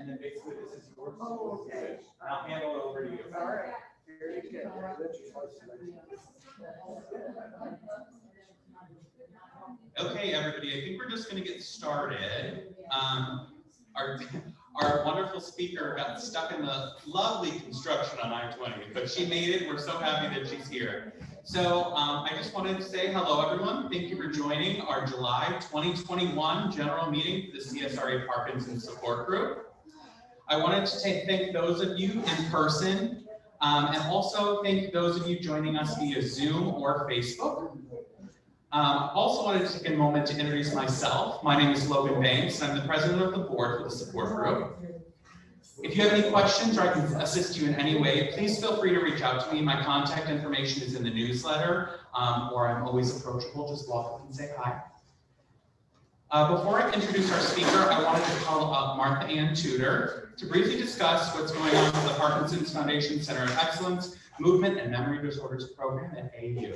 and then basically this is yours. Oh, okay. And I'll hand it over to you. All right. Very good. Okay, everybody, I think we're just going to get started. Our wonderful speaker got stuck in the lovely construction on I-20, but she made it. We're so happy that she's here. So I just wanted to say hello, everyone. Thank you for joining our July 2021 general meeting for the CSRA Parkinson Support Group. I wanted to thank those of you in person and also thank those of you joining us via Zoom or Facebook. Also wanted to take a moment to introduce myself. My name is Logan Banks, and I'm the president of the board for the support group. If you have any questions or I can assist you in any way, please feel free to reach out to me. My contact information is in the newsletter, or I'm always approachable. Just walk up and say hi. Before I introduce our speaker, I wanted to call up Martha Ann Tudor to briefly discuss what's going on with the Parkinson's Foundation Center of Excellence Movement and Memory Disorders Program at AU.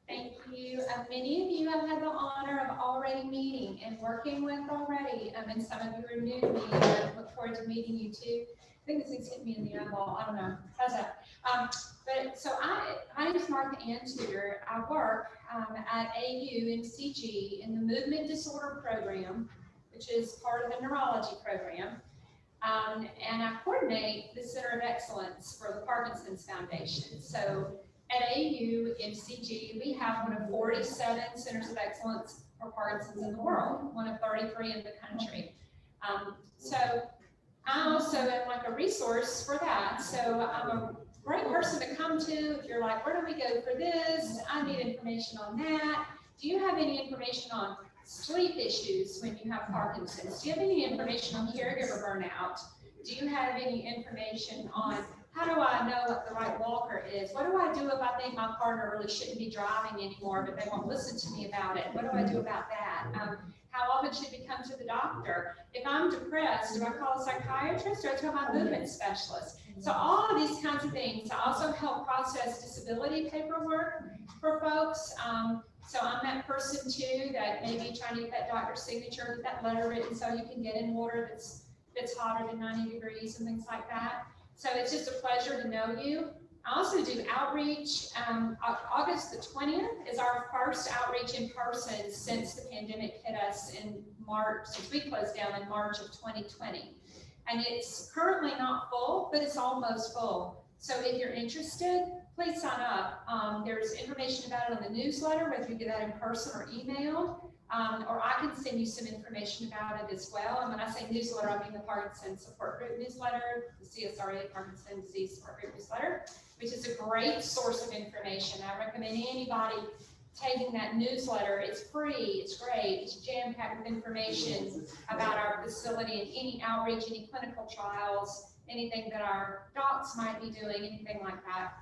Thank you. Many of you I've had the honor of already meeting and working with already, and some of you are new to me. I look forward to meeting you too. I think this thing's hit me in the eyeball. I don't know. How's that? But so my name is Martha Ann Tudor. I work at AU MCG in the Movement Disorder Program, which is part of the neurology program. And I coordinate the Center of Excellence for the Parkinson's Foundation. So at AU MCG, we have one of 47 Centers of Excellence for Parkinson's in the world, one of 33 in the country. So I also am like a resource for that. So I'm a great person to come to if you're like, where do we go for this? I need information on that. Do you have any information on sleep issues when you have Parkinson's? Do you have any information on caregiver burnout? Do you have any information on how do I know what the right walker is? What do I do if I think my partner really shouldn't be driving anymore, but they won't listen to me about it? What do I do about that? How often should we come to the doctor? If I'm depressed, do I call a psychiatrist or do I tell my movement specialist? So all of these kinds of things. I also help process disability paperwork for folks. So I'm that person too that may be trying to get that doctor's signature, get that letter written so you can get in water that's hotter than 90 degrees and things like that. So it's just a pleasure to know you. I also do outreach. August the 20th is our first outreach in person since the pandemic hit us in March, since we closed down in March of 2020. And it's currently not full, but it's almost full. So if you're interested, please sign up. There's information about it on the newsletter, whether you get that in person or email. Or I can send you some information about it as well. And when I say newsletter, I mean the Parkinson Support Group newsletter, the CSRA Parkinson Disease Support Group newsletter, which is a great source of information. I recommend anybody taking that newsletter. It's free, it's great, it's jam-packed with information about our facility and any outreach, any clinical trials, anything that our docs might be doing, anything like that.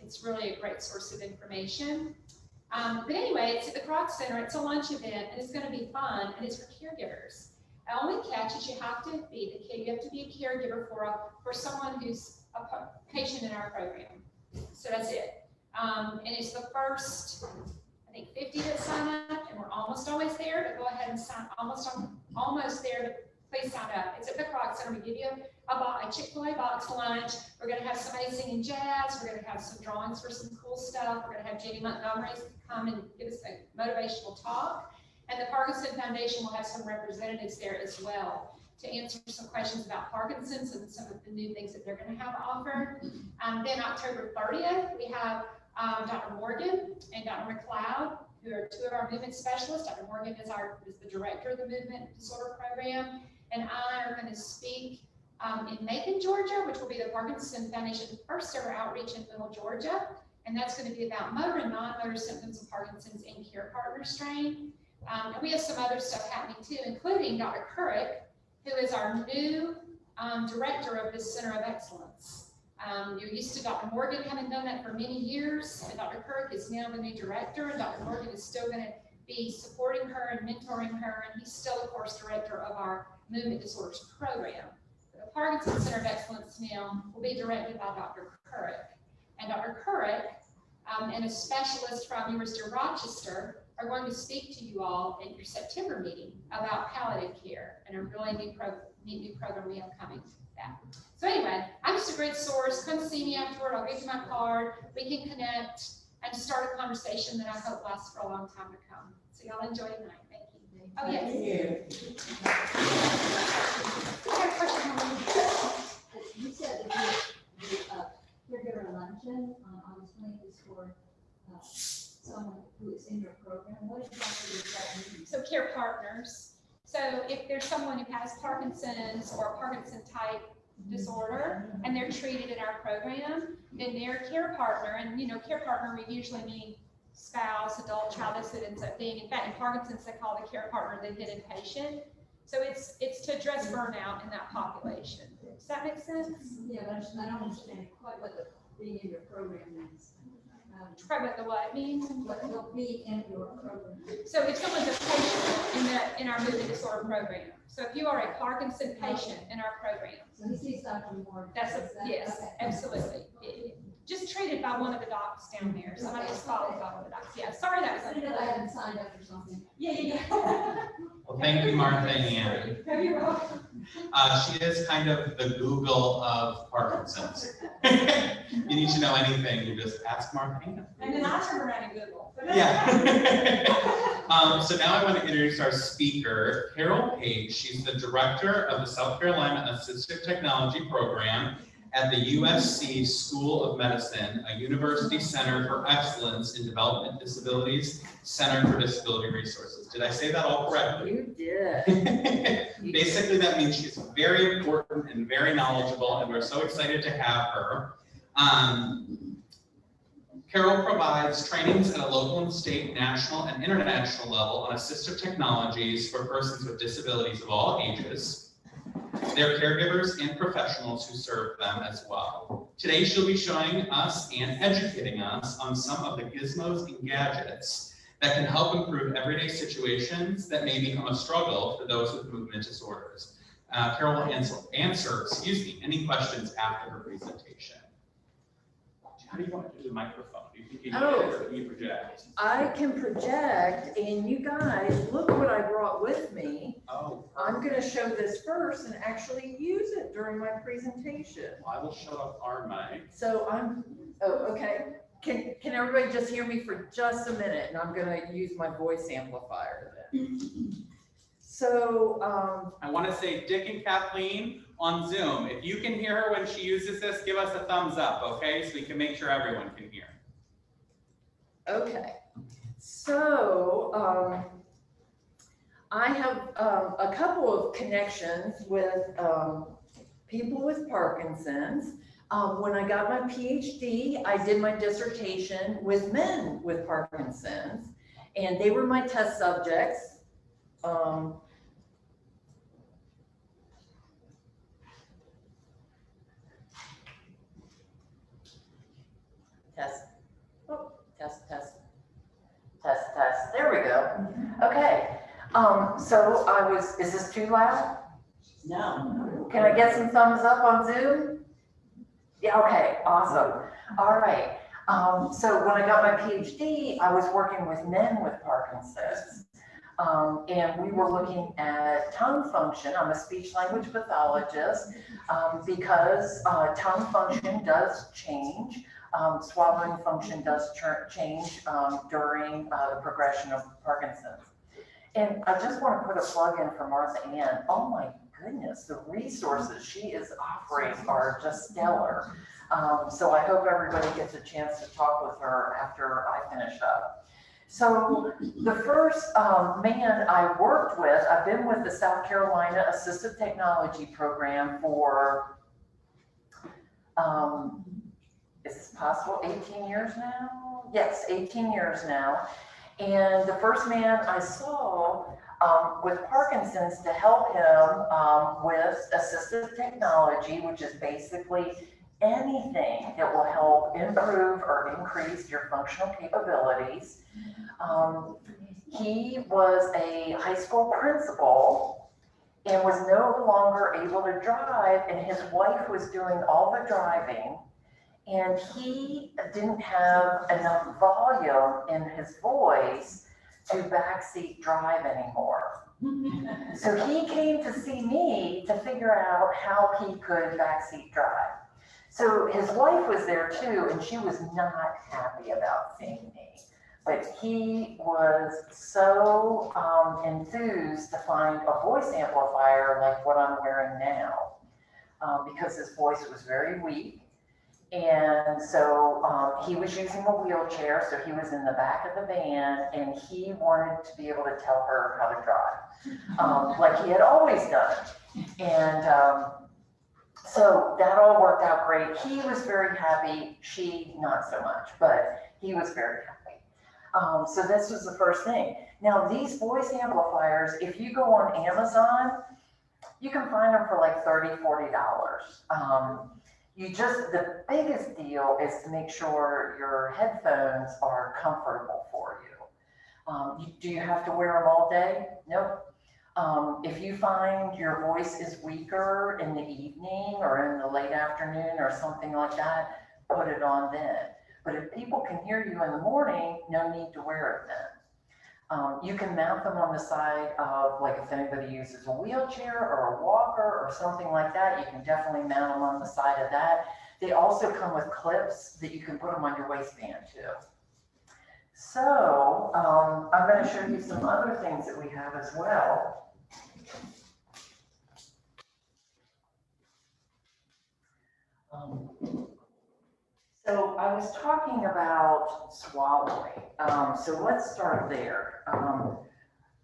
It's really a great source of information. But anyway, it's at the Croc Center. It's a lunch event, and it's going to be fun, and it's for caregivers. The only catch is you have to be a caregiver for someone who's a patient in our program. So that's it. And it's the first, I think, 50 that sign up, and we're almost always there. But go ahead and sign. Almost there. Please sign up. It's at the Croc Center. We give you a Chick-fil-A box lunch. We're going to have somebody singing jazz. We're going to have some drawings for some cool stuff. We're going to have Jenny Montgomery come and give us a motivational talk. And the Parkinson Foundation will have some representatives there as well to answer some questions about Parkinson's and some of the new things that they're going to have offered. Then October 30th, we have Dr. Morgan and Dr. McLeod, who are two of our movement specialists. Dr. Morgan is the director of the Movement Disorder Program. And I am going to speak in Macon, Georgia, which will be the Parkinson Foundation's first ever outreach in Middle Georgia. And that's going to be about motor and non-motor symptoms of Parkinson's and care partner strain. And we have some other stuff happening too, including Dr. Couric, who is our new director of this Center of Excellence. You're used to Dr. Morgan having done that for many years, and Dr. Couric is now the new director, and Dr. Morgan is still going to be supporting her and mentoring her, and he's still, of course, director of our Movement Disorders Program. The Parkinson Center of Excellence now will be directed by Dr. Couric. And Dr. Couric and a specialist from University of Rochester are going to speak to you all at your September meeting about palliative care and a really neat new program we have coming to that. So anyway, I'm just a great source. Come see me afterward. I'll give you my card. We can connect and start a conversation that I hope lasts for a long time to come. So y'all enjoy the night. Thank you. Oh, yes. I have a question. You said that the caregiver luncheon on August 20th is for someone who is in your program. What exactly does that mean? So care partners. So if there's someone who has Parkinson's or a Parkinson type disorder and they're treated in our program, then their care partner, and care partner, we usually mean spouse, adult, child, that's what it ends up being. In fact, in Parkinson's, they call the care partner the hidden patient. So it's to address burnout in that population. Does that make sense? Yeah, but I don't understand quite what the being in your program means. Describe what the what means. What will be in your program? So if someone's a patient in our movement disorder program, so if you are a Parkinson patient in our program, So he sees Dr. Moore. that's does that? yes, Okay. absolutely. Just treated by one of the docs down there. Somebody just followed by one of the docs. Yeah, sorry that was. I didn't know I hadn't signed up or something. Yeah. Well, thank you, Martha and Ann. You're welcome. She is kind of the Google of Parkinson's. You need to know anything, you just ask Martha Ann. And then I turn around and Google. Yeah. So now I want to introduce our speaker, Carol Page. She's the director of the South Carolina Assistive Technology Program at the USC School of Medicine, a university center for excellence in development disabilities, Center for Disability Resources. Did I say that all correctly? You did. Basically, that means she's very important and very knowledgeable, and we're so excited to have her. Carol provides trainings at a local and state, national, and international level on assistive technologies for persons with disabilities of all ages, their caregivers, and professionals who serve them as well. Today, she'll be showing us and educating us on some of the gizmos and gadgets that can help improve everyday situations that may become a struggle for those with movement disorders. Carol will answer any questions after her presentation. How do you want to do the microphone? Do you think you need it, or can you project? I can project, and you guys, look what I brought with me. Oh, I'm gonna show this first and actually use it during my presentation. well, I will shut off our mic. So okay. Can everybody just hear me for just a minute, and I'm gonna use my voice amplifier then. So, I want to say Dick and Kathleen on Zoom. If you can hear her when she uses this, give us a thumbs up, okay? So we can make sure everyone can hear. okay. So, I have a couple of connections with people with Parkinson's. When I got my PhD, I did my dissertation with men with Parkinson's, and they were my test subjects. Test. There we go. Okay. So is this too loud? No. Can I get some thumbs up on Zoom? Yeah, okay, awesome. All right. So when I got my PhD, I was working with men with Parkinson's. And we were looking at tongue function. I'm a speech language pathologist because tongue function does change. Swallowing function does change during the progression of Parkinson's. And I just want to put a plug in for Martha Ann. Oh my goodness, the resources she is offering are just stellar. So I hope everybody gets a chance to talk with her after I finish up. So the first man I worked with, I've been with the South Carolina Assistive Technology Program for, is this possible, 18 years now? Yes, 18 years now. And the first man I saw with Parkinson's to help him with assistive technology, which is basically anything that will help improve or increase your functional capabilities. He was a high school principal and was no longer able to drive, and his wife was doing all the driving, and he didn't have enough volume in his voice to backseat drive anymore. So he came to see me to figure out how he could backseat drive. So his wife was there too, and she was not happy about seeing me. But he was so enthused to find a voice amplifier like what I'm wearing now, because his voice was very weak. And so he was using a wheelchair, so he was in the back of the van, and he wanted to be able to tell her how to drive, like he had always done. And so that all worked out great. He was very happy, she not so much, but he was very happy. So this was the first thing. Now these voice amplifiers, if you go on Amazon, you can find them for like $30, $40. The biggest deal is to make sure your headphones are comfortable for you. Do you have to wear them all day? Nope. If you find your voice is weaker in the evening or in the late afternoon or something like that, put it on then. But if people can hear you in the morning, no need to wear it then. You can mount them on the side of, like if anybody uses a wheelchair or a walker or something like that, you can definitely mount them on the side of that. They also come with clips that you can put them on your waistband too. So I'm going to show you some other things that we have as well. So I was talking about swallowing. So let's start there.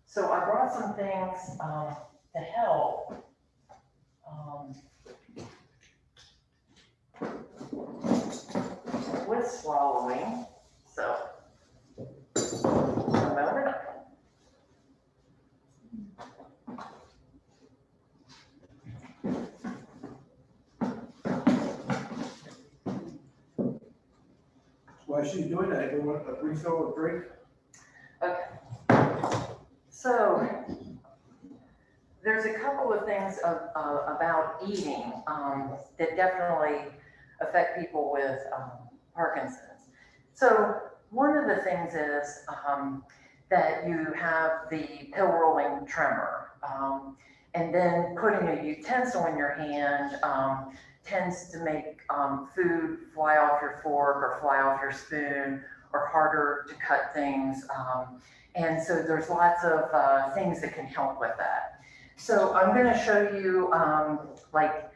So I brought some things to help with swallowing. So, one moment. While she's doing that, you want a refill of drink? Okay. So there's a couple of things about eating that definitely affect people with Parkinson's. So one of the things is that you have the pill rolling tremor, and then putting a utensil in your hand tends to make food fly off your fork or fly off your spoon, or harder to cut things. And so there's lots of things that can help with that. So I'm going to show you like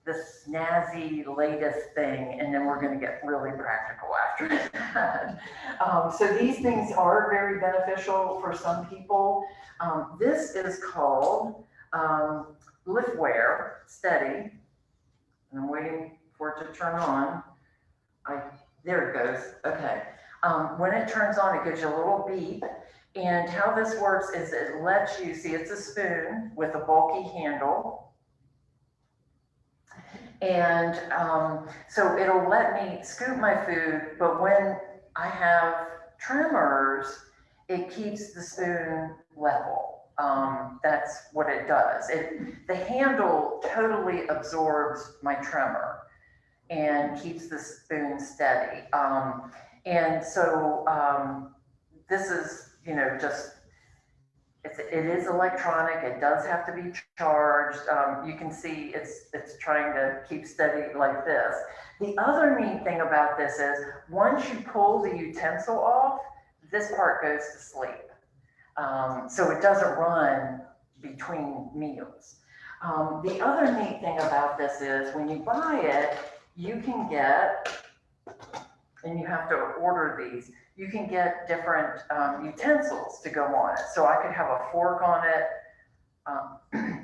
the snazzy latest thing, and then we're going to get really practical after that. So these things are very beneficial for some people. This is called Liftwear Steady. And I'm waiting for it to turn on. There it goes. Okay. When it turns on, it gives you a little beep. And how this works is it lets you see it's a spoon with a bulky handle. And so it'll let me scoop my food, but when I have tremors, it keeps the spoon level. That's what it does. The handle totally absorbs my tremor and keeps the spoon steady. And so this is, you know, just, it is electronic. It does have to be charged. You can see it's trying to keep steady like this. The other neat thing about this is once you pull the utensil off, this part goes to sleep. So it doesn't run between meals. The other neat thing about this is when you buy it, you can get, and you have to order these, you can get different utensils to go on it. So I could have a fork on it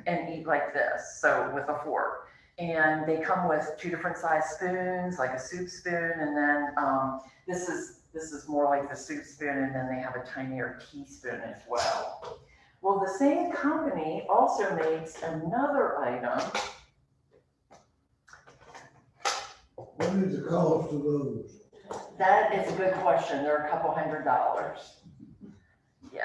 and eat like this, so with a fork. And they come with 2 different size spoons, like a soup spoon, and then this is more like the soup spoon, and then they have a tinier teaspoon as well. Well, the same company also makes another item. What is the cost of those? That is a good question. They're a couple $100. Yeah.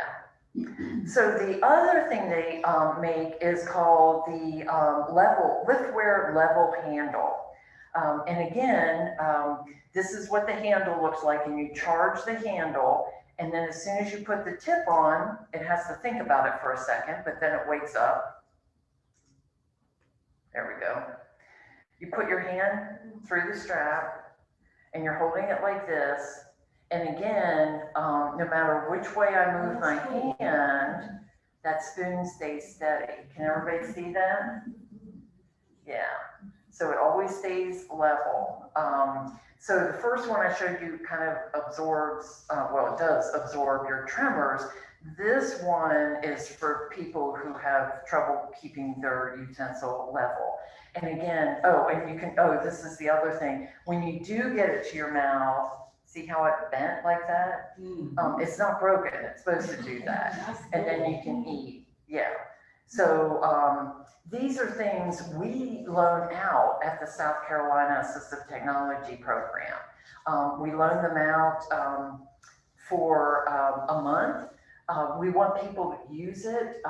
So the other thing they make is called the Liftwear level handle. And again, this is what the handle looks like, and you charge the handle, And then as soon as you put the tip on, it has to think about it for a second, but then it wakes up. There we go. You put your hand through the strap and you're holding it like this. And again, no matter which way I move my hand, that spoon stays steady. Can everybody see that? Yeah. So it always stays level. So the first one I showed you kind of absorbs, well, it does absorb your tremors. This one is for people who have trouble keeping their utensil level. And again, and you can, this is the other thing. When you do get it to your mouth, see how it bent like that? It's not broken, it's supposed to do that. And then you can eat, yeah. So these are things we loan out at the South Carolina Assistive Technology Program. We loan them out for a month. We want people to use it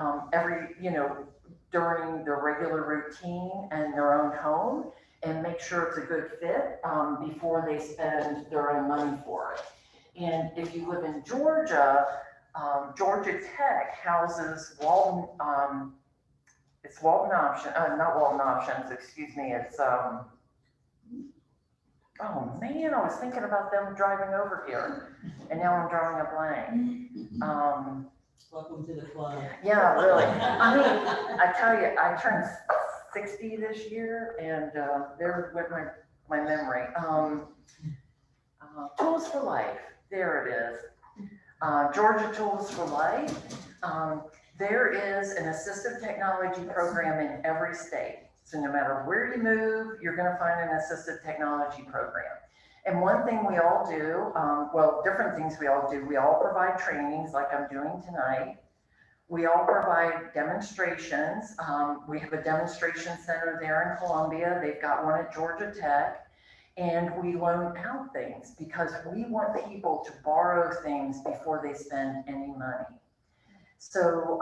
during their regular routine and their own home, and make sure it's a good fit before they spend their own money for it. And if you live in Georgia, Georgia Tech houses Walton, it's Walton Option, not Walton Options, excuse me, it's, oh man, I was thinking about them driving over here, and now I'm drawing a blank. Welcome to the club. Yeah, really. I mean, I tell you, I turned 60 this year, and there went my memory. Tools for Life, there it is. Georgia Tools for Life. There is an assistive technology program in every state. So no matter where you move, you're going to find an assistive technology program. And one thing we all do, different things we all do, we all provide trainings like I'm doing tonight. We all provide demonstrations. We have a demonstration center there in Columbia. They've got one at Georgia Tech. And we loan out things because we want people to borrow things before they spend any money. So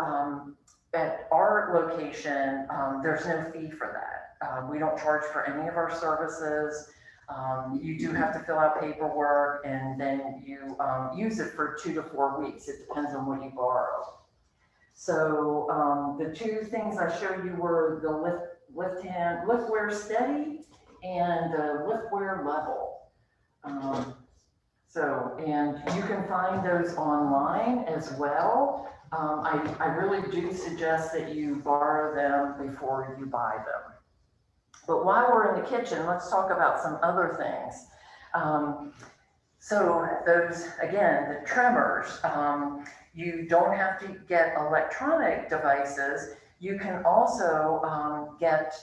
at our location, there's no fee for that. We don't charge for any of our services. You do have to fill out paperwork, and then you use it for 2 to 4 weeks. It depends on what you borrow. So the two things I showed you were the liftwear steady and liftwear level. And you can find those online as well. I really do suggest that you borrow them before you buy them. But while we're in the kitchen, let's talk about some other things. So those, again, the tremors, you don't have to get electronic devices. You can also get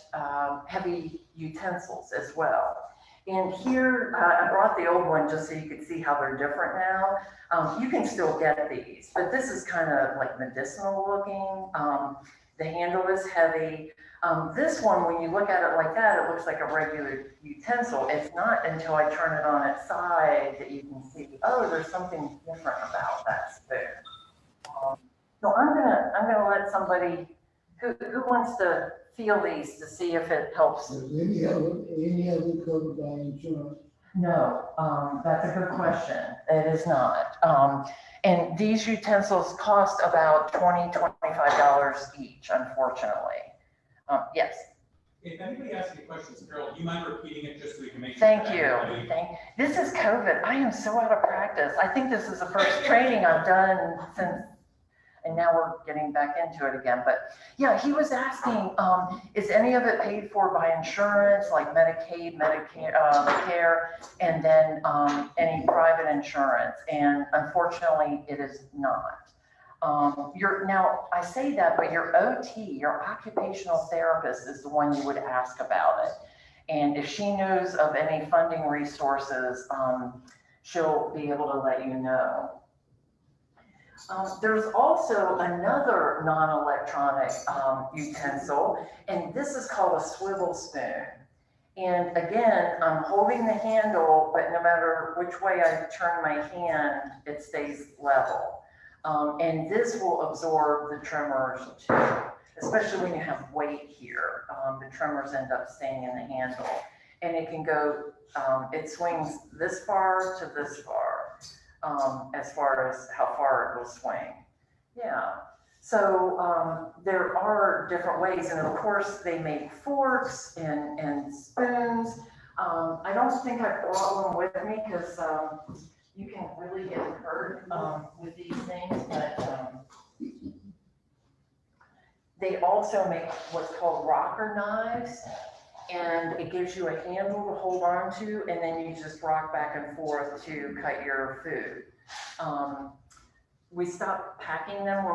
heavy utensils as well. And here, I brought the old one just so you could see how they're different now. You can still get these, but this is kind of like medicinal looking. The handle is heavy. This one, when you look at it like that, it looks like a regular utensil. It's not until I turn it on its side that you can see, oh, there's something different about that spoon. So I'm gonna let somebody who wants to feel these to see if it helps. Is any of it covered by insurance? No, that's a good question. It is not. And these utensils cost about $20, $25 each, unfortunately. Yes. If anybody asks you questions, Carol, do you mind repeating it just so we can make sure? Thank that you. everybody- This is COVID. I am so out of practice. I think this is the first training I've done since, and now we're getting back into it again. But yeah, he was asking, is any of it paid for by insurance, like Medicaid, Medicare, and then any private insurance? And unfortunately, it is not. Now I say that, but your OT, your occupational therapist, is the one you would ask about it. And if she knows of any funding resources, she'll be able to let you know. There's also another non-electronic utensil, and this is called a swivel spoon. And again, I'm holding the handle, but no matter which way I turn my hand, it stays level. And this will absorb the tremors too, especially when you have weight here. The tremors end up staying in the handle. And it can go, it swings this far to this far. as far as how far it will swing. Yeah. So there are different ways, and of course they make forks and spoons. I don't think I brought one with me because you can really get hurt with these things, but they also make what's called rocker knives, and it gives you a handle to hold on to, and then you just rock back and forth to cut your food. We stopped packing them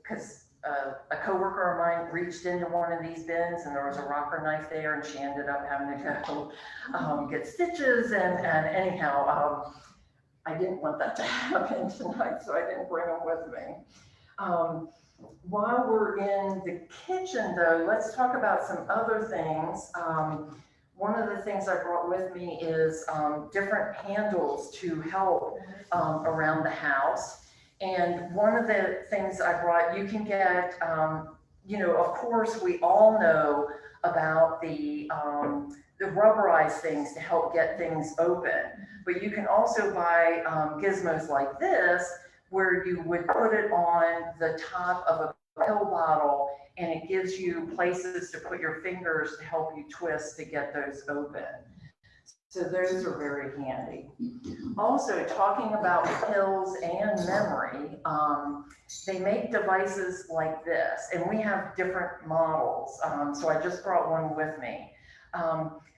because a coworker of mine reached into one of these bins and there was a rocker knife there, and she ended up having to go get stitches, and anyhow, I didn't want that to happen tonight, so I didn't bring them with me. While we're in the kitchen though, let's talk about some other things. One of the things I brought with me is different handles to help around the house. And one of the things I brought, you can get, of course, we all know about the rubberized things to help get things open. But you can also buy gizmos like this, where you would put it on the top of a pill bottle, and it gives you places to put your fingers to help you twist to get those open. So those are very handy. Also, talking about pills and memory, they make devices like this, and we have different models. So I just brought one with me.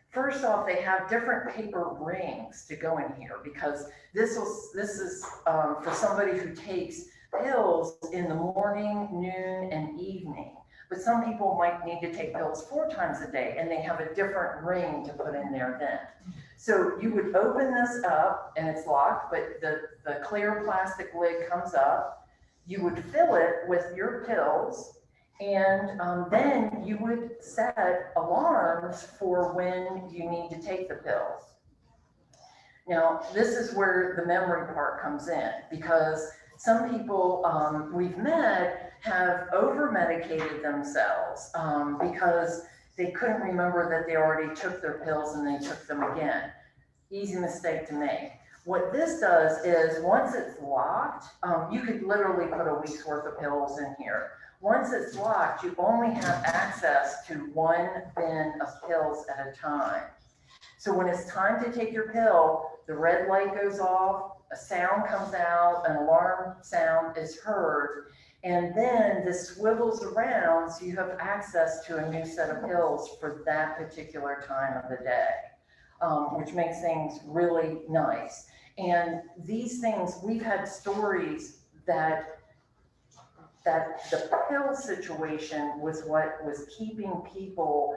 First off, they have different paper rings to go in here, because this is for somebody who takes pills in the morning, noon, and evening. But some people might need to take pills 4 times a day, and they have a different ring to put in there then. So you would open this up, and it's locked, but the clear plastic lid comes up. You would fill it with your pills, and then you would set alarms for when you need to take the pills. Now, this is where the memory part comes in, because some people we've met have over-medicated themselves because they couldn't remember that they already took their pills and they took them again. Easy mistake to make. What this does is, once it's locked, you could literally put a week's worth of pills in here. Once it's locked, you only have access to 1 bin of pills at a time. So when it's time to take your pill, the red light goes off, a sound comes out, an alarm sound is heard, and then this swivels around so you have access to a new set of pills for that particular time of the day, which makes things really nice. And these things, we've had stories that the pill situation was what was keeping people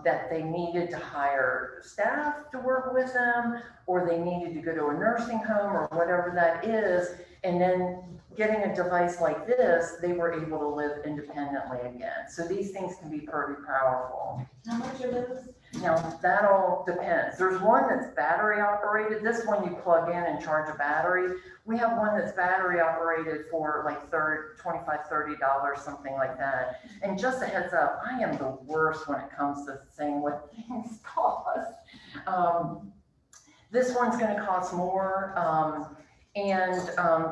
that they needed to hire staff to work with them, or they needed to go to a nursing home or whatever that is. And then getting a device like this, they were able to live independently again. So these things can be pretty powerful. How much are those? Now, that all depends. There's one that's battery operated. This one you plug in and charge a battery. We have one that's battery operated for like $25, $30, something like that. And just a heads up, I am the worst when it comes to saying what things cost. This one's going to cost more.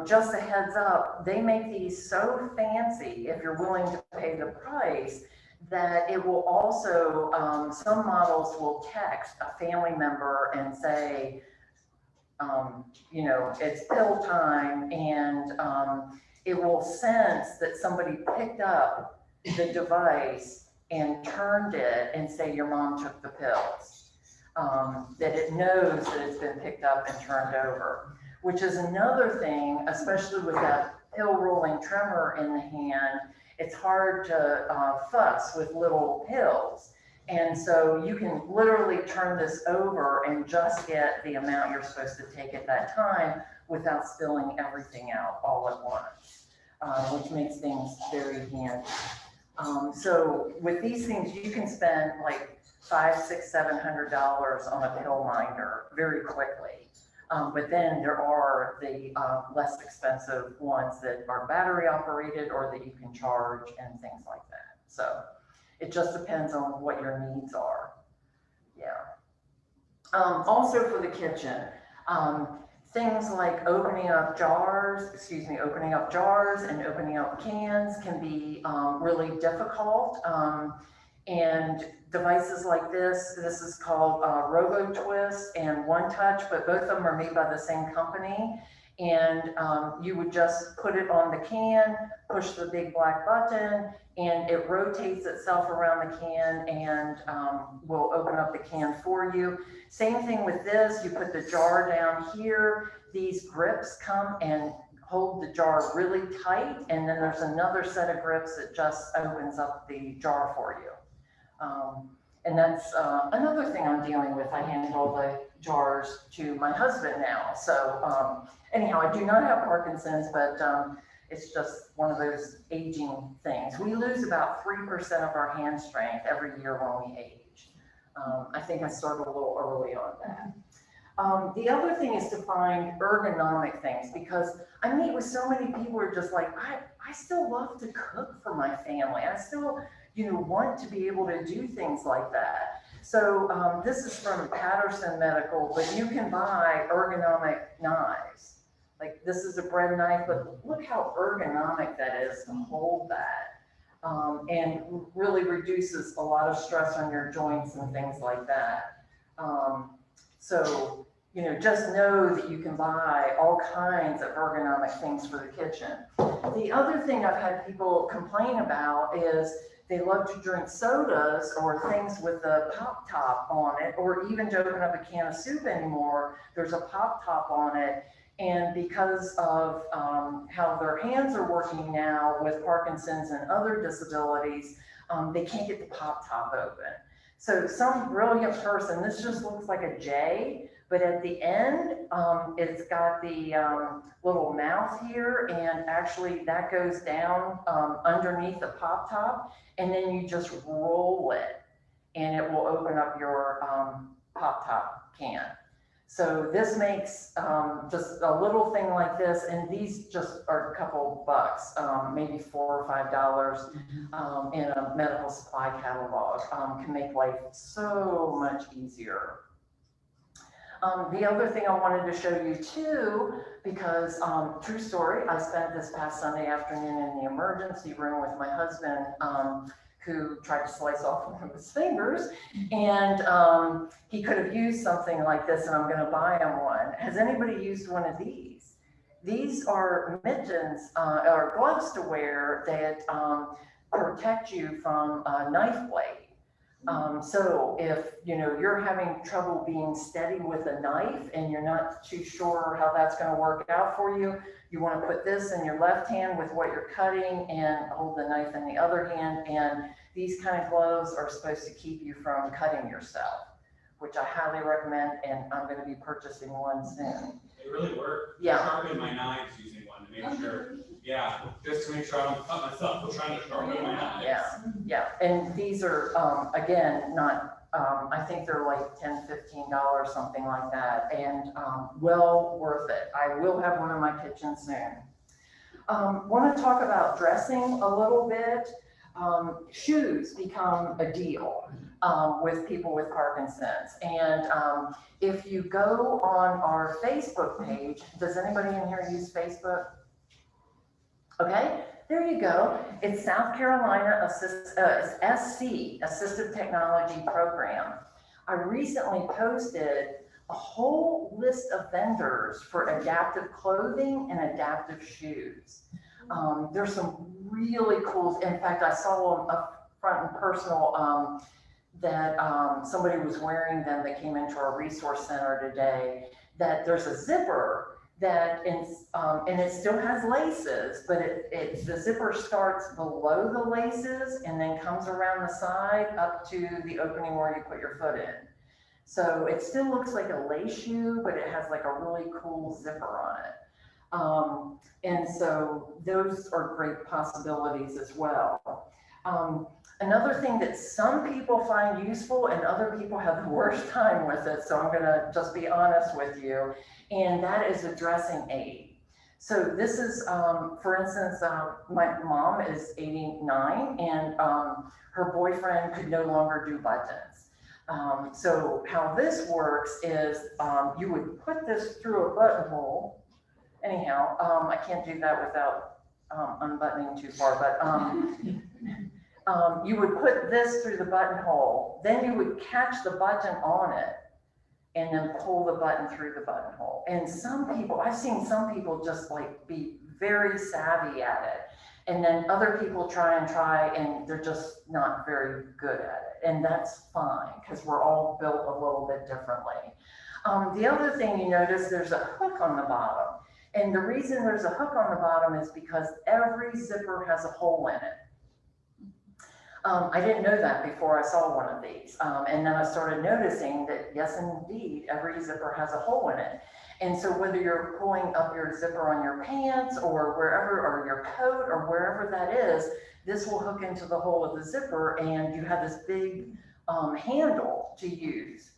Just a heads up, they make these so fancy, if you're willing to pay the price, that it will also, some models will text a family member and say, it's pill time, and it will sense that somebody picked up the device and turned it and say, your mom took the pills. That it knows that it's been picked up and turned over, which is another thing, especially with that pill rolling tremor in the hand. It's hard to fuss with little pills. And so you can literally turn this over and just get the amount you're supposed to take at that time without spilling everything out all at once, which makes things very handy. So with these things, you can spend like $500, $600, $700 on a pill minder very quickly. But then there are the less expensive ones that are battery operated or that you can charge and things like that. So it just depends on what your needs are. Yeah. Also for the kitchen, things like opening up jars and opening up cans can be really difficult. And devices like this is called Robo Twist and One Touch, but both of them are made by the same company. And you would just put it on the can, push the big black button, and it rotates itself around the can and will open up the can for you. Same thing with this, you put the jar down here, these grips come and hold the jar really tight, and then there's another set of grips that just opens up the jar for you. And that's another thing I'm dealing with. I hand all the jars to my husband now. So anyhow, I do not have Parkinson's, but it's just one of those aging things. We lose about 3% of our hand strength every year when we age. I think I started a little early on that. The other thing is to find ergonomic things, because I meet with so many people who are just like, I still love to cook for my family. I still, want to be able to do things like that. So this is from Patterson Medical, but you can buy ergonomic knives. Like this is a bread knife, but look how ergonomic that is to hold that. And really reduces a lot of stress on your joints and things like that. So, just know that you can buy all kinds of ergonomic things for the kitchen. The other thing I've had people complain about is they love to drink sodas or things with a pop top on it, or even to open up a can of soup anymore, there's a pop top on it. And because of how their hands are working now with Parkinson's and other disabilities, they can't get the pop top open. So some brilliant person, this just looks like a J, but at the end, it's got the little mouth here, and actually that goes down underneath the pop top, and then you just roll it, and it will open up your pop top can. So this makes just a little thing like this, and these just are a couple bucks, maybe $4 or $5 in a medical supply catalog, can make life so much easier. The other thing I wanted to show you too, because true story, I spent this past Sunday afternoon in the emergency room with my husband, who tried to slice off one of his fingers, and he could have used something like this, and I'm going to buy him one. Has anybody used one of these? These are mittens or gloves to wear that protect you from a knife blade. So if you're having trouble being steady with a knife and you're not too sure how that's going to work out for you, you want to put this in your left hand with what you're cutting and hold the knife in the other hand. And these kind of gloves are supposed to keep you from cutting yourself, which I highly recommend, and I'm going to be purchasing one soon. They really work. Yeah. I sharpen my knives using one to make sure. Yeah, just to make sure I don't cut myself while trying to sharpen my knives. Yeah, and these are, again, not, I think they're like $10, $15, something like that, and well worth it. I will have one in my kitchen soon. Want to talk about dressing a little bit. Shoes become a deal with people with Parkinson's, and if you go on our Facebook page, does anybody in here use Facebook? Okay, there you go. It's South Carolina SC, Assistive Technology Program. I recently posted a whole list of vendors for adaptive clothing and adaptive shoes. There's some really cool, in fact, I saw them up front and personal that somebody was wearing them that came into our resource center today, that there's a zipper that and it still has laces, but the zipper starts below the laces and then comes around the side up to the opening where you put your foot in. So it still looks like a lace shoe, but it has like a really cool zipper on it. And so those are great possibilities as well. Another thing that some people find useful and other people have the worst time with it, so I'm gonna just be honest with you, and that is a dressing aid. So this is, for instance, my mom is 89 and her boyfriend could no longer do buttons. So how this works is you would put this through a buttonhole. Anyhow, I can't do that without unbuttoning too far, but you would put this through the buttonhole, then you would catch the button on it and then pull the button through the buttonhole. And some people, I've seen some people just like be very savvy at it. And then other people try and they're just not very good at it. And that's fine, because we're all built a little bit differently. The other thing you notice, there's a hook on the bottom. And the reason there's a hook on the bottom is because every zipper has a hole in it. I didn't know that before I saw one of these. And then I started noticing that, yes, indeed, every zipper has a hole in it. And so whether you're pulling up your zipper on your pants or wherever, or your coat or wherever that is, this will hook into the hole of the zipper and you have this big handle to use.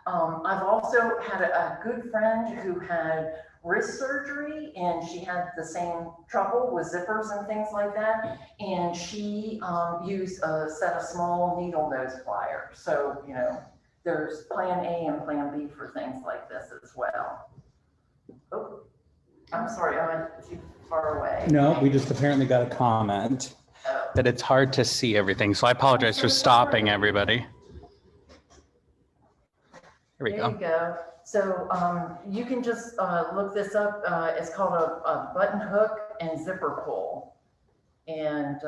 I've also had a good friend who had wrist surgery and she had the same trouble with zippers and things like that. And she used a set of small needle nose pliers. So, you know, there's plan A and plan B for things like this as well. Oh, I'm sorry, I'm too far away. No, we just apparently got a comment that it's hard to see everything. So I apologize for stopping everybody. Here we There go. you go. So you can just look this up. It's called a button hook and zipper pull. And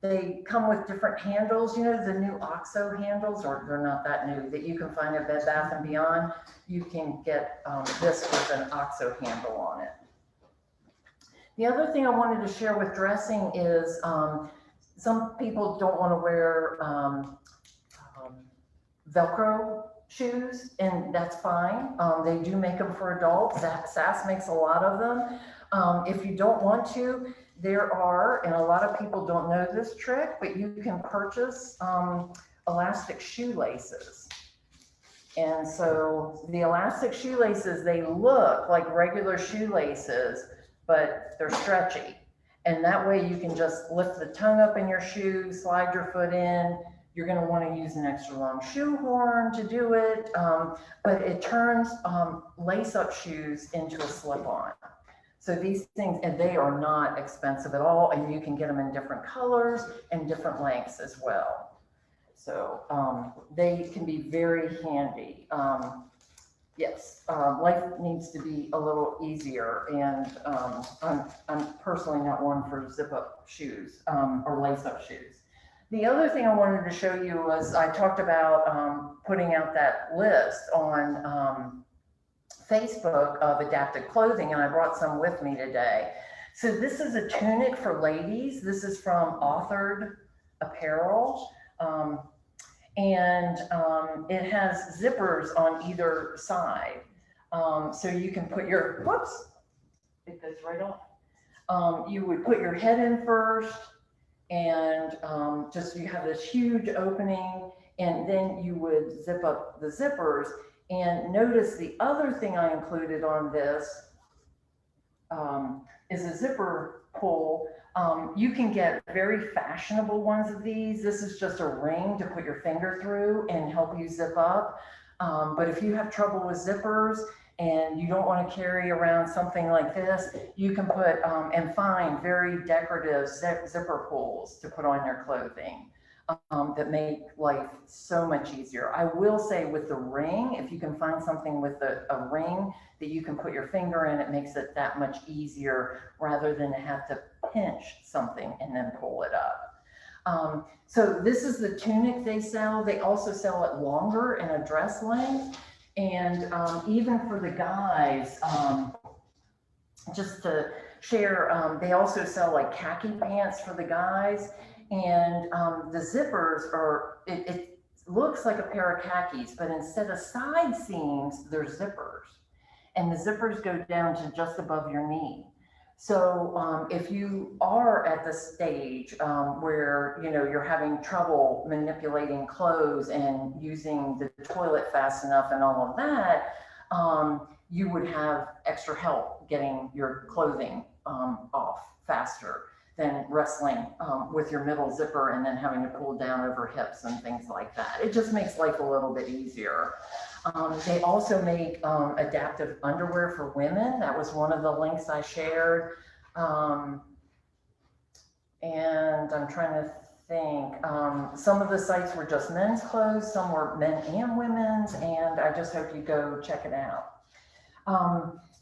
they come with different handles, you know, the new OXO handles, or they're not that new, that you can find at Bed Bath & Beyond. You can get this with an OXO handle on it. The other thing I wanted to share with dressing is some people don't want to wear Velcro shoes, and that's fine. They do make them for adults. SAS makes a lot of them. If you don't want to, there are, and a lot of people don't know this trick, but you can purchase elastic shoelaces. And so the elastic shoelaces, they look like regular shoelaces, but they're stretchy. And that way you can just lift the tongue up in your shoe, slide your foot in. You're going to want to use an extra long shoe horn to do it, but it turns lace-up shoes into a slip-on. So these things, and they are not expensive at all, and you can get them in different colors and different lengths as well. So they can be very handy. Yes, life needs to be a little easier, and I'm personally not one for zip-up shoes or lace-up shoes. The other thing I wanted to show you was I talked about putting out that list on Facebook of adapted clothing, and I brought some with me today. So this is a tunic for ladies. This is from Authored Apparel. And it has zippers on either side. So you can put your, whoops, it goes right off. You would put your head in first, and just you have this huge opening, and then you would zip up the zippers. And notice the other thing I included on this is a zipper pull. You can get very fashionable ones of these. This is just a ring to put your finger through and help you zip up. But if you have trouble with zippers and you don't want to carry around something like this, you can put and find very decorative zipper pulls to put on your clothing that make life so much easier. I will say with the ring, if you can find something with a ring that you can put your finger in, it makes it that much easier rather than have to pinch something and then pull it up. So this is the tunic they sell. They also sell it longer in a dress length. And even for the guys, just to share, they also sell like khaki pants for the guys. And the zippers are, it looks like a pair of khakis, but instead of side seams, they're zippers. And the zippers go down to just above your knee. So if you are at the stage where, you know, you're having trouble manipulating clothes and using the toilet fast enough and all of that, you would have extra help getting your clothing off faster. than wrestling with your middle zipper and then having to pull down over hips and things like that. It just makes life a little bit easier. They also make adaptive underwear for women. That was one of the links I shared. And I'm trying to think, some of the sites were just men's clothes, some were men and women's, and I just hope you go check it out.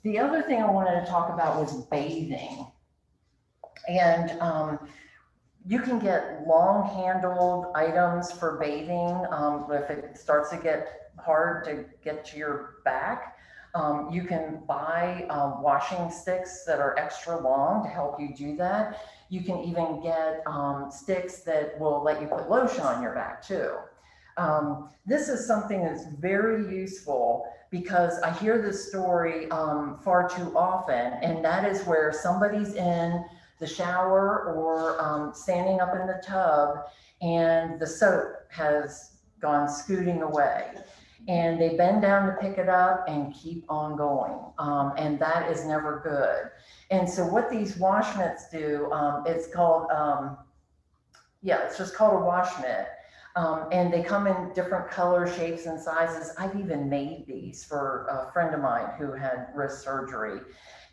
The other thing I wanted to talk about was bathing. And you can get long-handled items for bathing. If it starts to get hard to get to your back, you can buy washing sticks that are extra long to help you do that. You can even get sticks that will let you put lotion on your back too. This is something that's very useful because I hear this story far too often, and that is where somebody's in the shower or standing up in the tub and the soap has gone scooting away. And they bend down to pick it up and keep on going. And that is never good. And so what these wash mitts do, it's called, it's just called a wash mitt. And they come in different colors, shapes, and sizes. I've even made these for a friend of mine who had wrist surgery.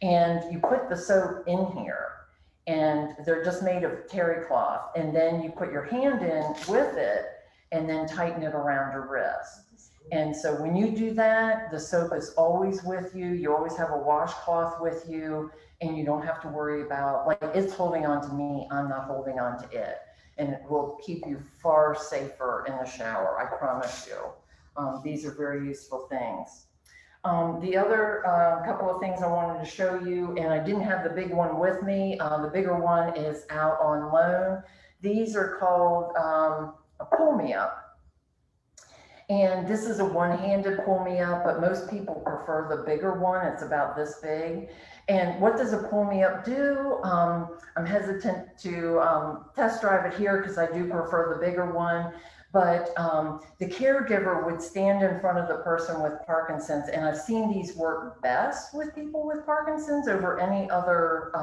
And you put the soap in here, and they're just made of terry cloth. And then you put your hand in with it, and then tighten it around your wrist. And so when you do that, the soap is always with you. You always have a washcloth with you, and you don't have to worry about, like, it's holding on to me, I'm not holding on to it. And it will keep you far safer in the shower, I promise you. These are very useful things. The other couple of things I wanted to show you, and I didn't have the big one with me. The bigger one is out on loan. These are called a pull-me-up. And this is a one-handed pull-me-up, but most people prefer the bigger one. It's about this big. And what does a pull-me-up do? I'm hesitant to test drive it here because I do prefer the bigger one. But the caregiver would stand in front of the person with Parkinson's, and I've seen these work best with people with Parkinson's over any other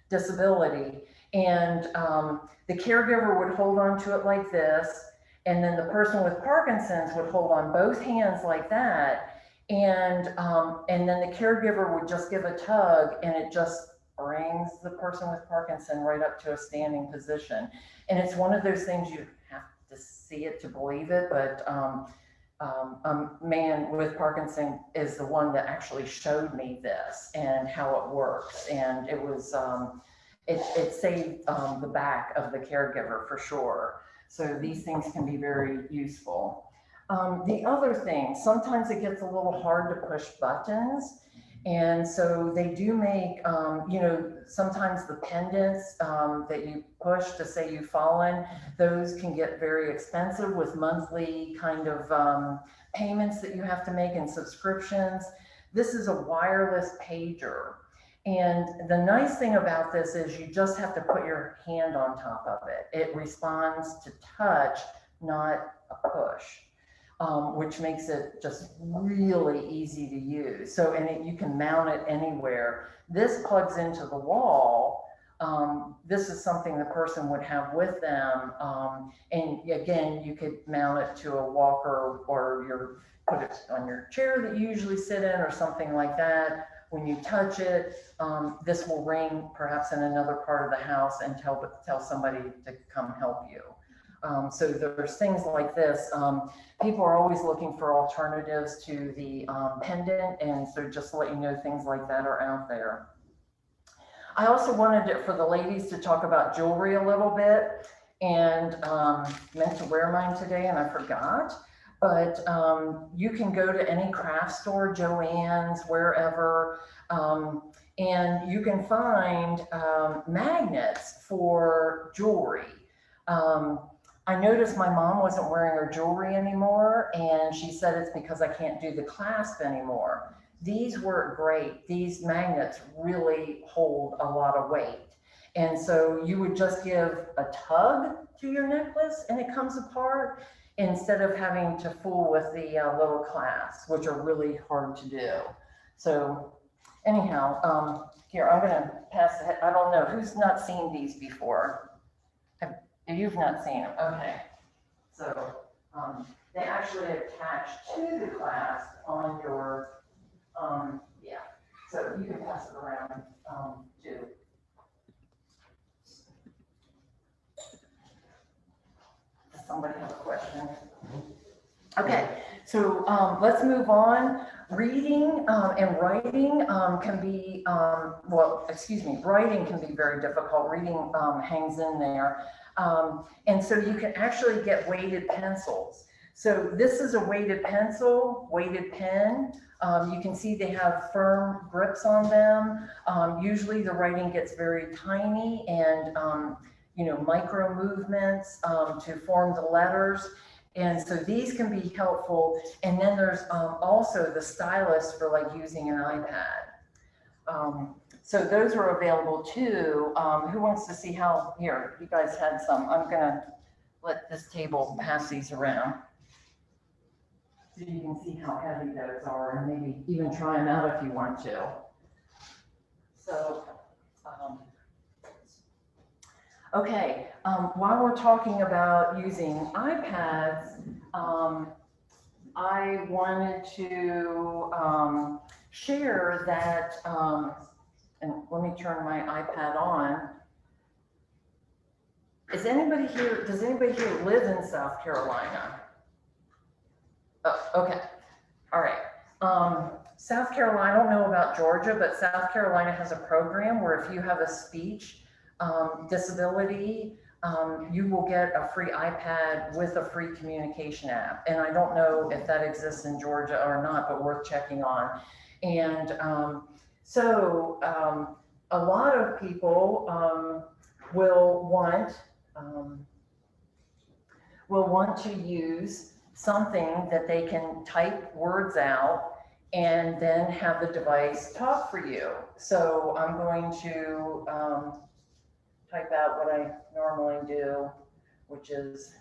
disability. And the caregiver would hold on to it like this, and then the person with Parkinson's would hold on both hands like that, and then the caregiver would just give a tug, and it just brings the person with Parkinson right up to a standing position. And it's one of those things you have to see it to believe it, but a man with Parkinson is the one that actually showed me this and how it works, and it was it saved the back of the caregiver for sure. So these things can be very useful. The other thing, sometimes it gets a little hard to push buttons. And so they do make, sometimes the pendants that you push to say you've fallen, those can get very expensive with monthly kind of payments that you have to make and subscriptions. This is a wireless pager. And the nice thing about this is you just have to put your hand on top of it. It responds to touch, not a push, which makes it just really easy to use. So, and you can mount it anywhere. This plugs into the wall. This is something the person would have with them. And again, you could mount it to a walker, or put it on your chair that you usually sit in or something like that. When you touch it, this will ring perhaps in another part of the house and tell somebody to come help you. So there's things like this. People are always looking for alternatives to the pendant, and so just to let you know, things like that are out there. I also wanted for the ladies to talk about jewelry a little bit, and meant to wear mine today and I forgot. But you can go to any craft store, Joann's, wherever, and you can find magnets for jewelry. I noticed my mom wasn't wearing her jewelry anymore, and she said it's because I can't do the clasp anymore. These work great. These magnets really hold a lot of weight. And so you would just give a tug to your necklace and it comes apart, instead of having to fool with the little clasps, which are really hard to do. So anyhow, Here, I'm gonna pass it. I don't know, who's not seen these before? You've not seen them, okay. So, they actually attach to the clasp on your, yeah. So you can pass it around, too. Does somebody have a question? Okay, so let's move on. Reading and writing can be, writing can be very difficult. Reading hangs in there. And so you can actually get weighted pencils. So this is a weighted pencil, weighted pen. You can see they have firm grips on them. Usually the writing gets very tiny and, micro movements to form the letters. And so these can be helpful. And then there's also the stylus for like using an iPad. So those are available too. Who wants to see how, here, you guys had some. I'm gonna let this table pass these around. So you can see how heavy those are and maybe even try them out if you want to. So, okay, while we're talking about using iPads, I wanted to share that, and let me turn my iPad on. Does anybody here live in South Carolina? Oh, okay, all right. South Carolina, I don't know about Georgia, but South Carolina has a program where if you have a speech disability, you will get a free iPad with a free communication app. And I don't know if that exists in Georgia or not, but worth checking on. And a lot of people will want to use something that they can type words out and then have the device talk for you. So I'm going to type out what I normally do, which is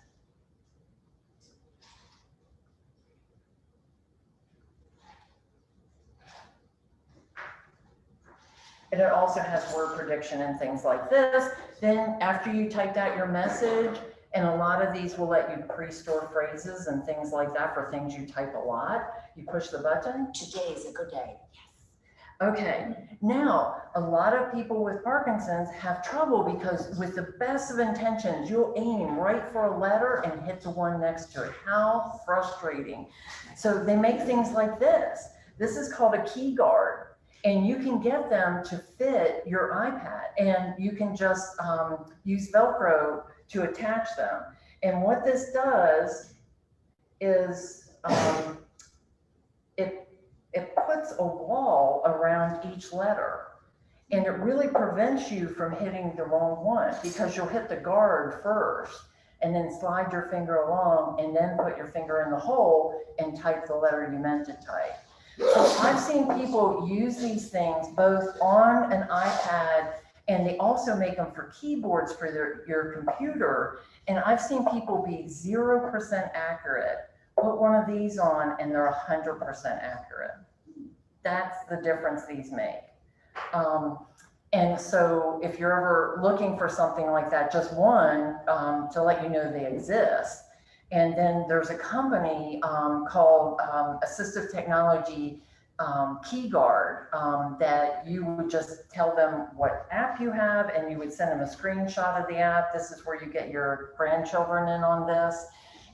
and it also has word prediction and things like this. Then after you typed out your message, and a lot of these will let you pre-store phrases and things like that for things you type a lot. You push the button. Today is a good day. Okay, now a lot of people with Parkinson's have trouble because with the best of intentions, you'll aim right for a letter and hit the one next to it. How frustrating. So they make things like this. This is called a Keyguard, and you can get them to fit your iPad, and you can just use Velcro to attach them. And what this does is it puts a wall around each letter, and it really prevents you from hitting the wrong one because you'll hit the guard first and then slide your finger along and then put your finger in the hole and type the letter you meant to type. So I've seen people use these things both on an iPad, and they also make them for keyboards for your computer. And I've seen people be 0% accurate. Put one of these on and they're 100% accurate. That's the difference these make. And so if you're ever looking for something like that, just one to let you know they exist. And then there's a company called Assistive Technology Keyguard that you would just tell them what app you have, and you would send them a screenshot of the app. This is where you get your grandchildren in on this.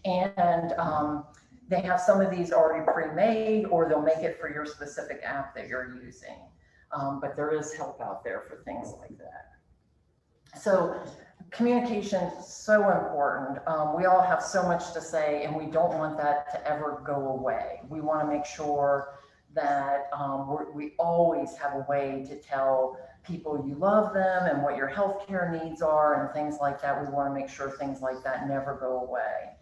And they have some of these already pre-made, or they'll make it for your specific app that you're using. But there is help out there for things like that. So communication is so important. We all have so much to say, and we don't want that to ever go away. We want to make sure that we always have a way to tell people you love them and what your healthcare needs are and things like that. We want to make sure things like that never go away.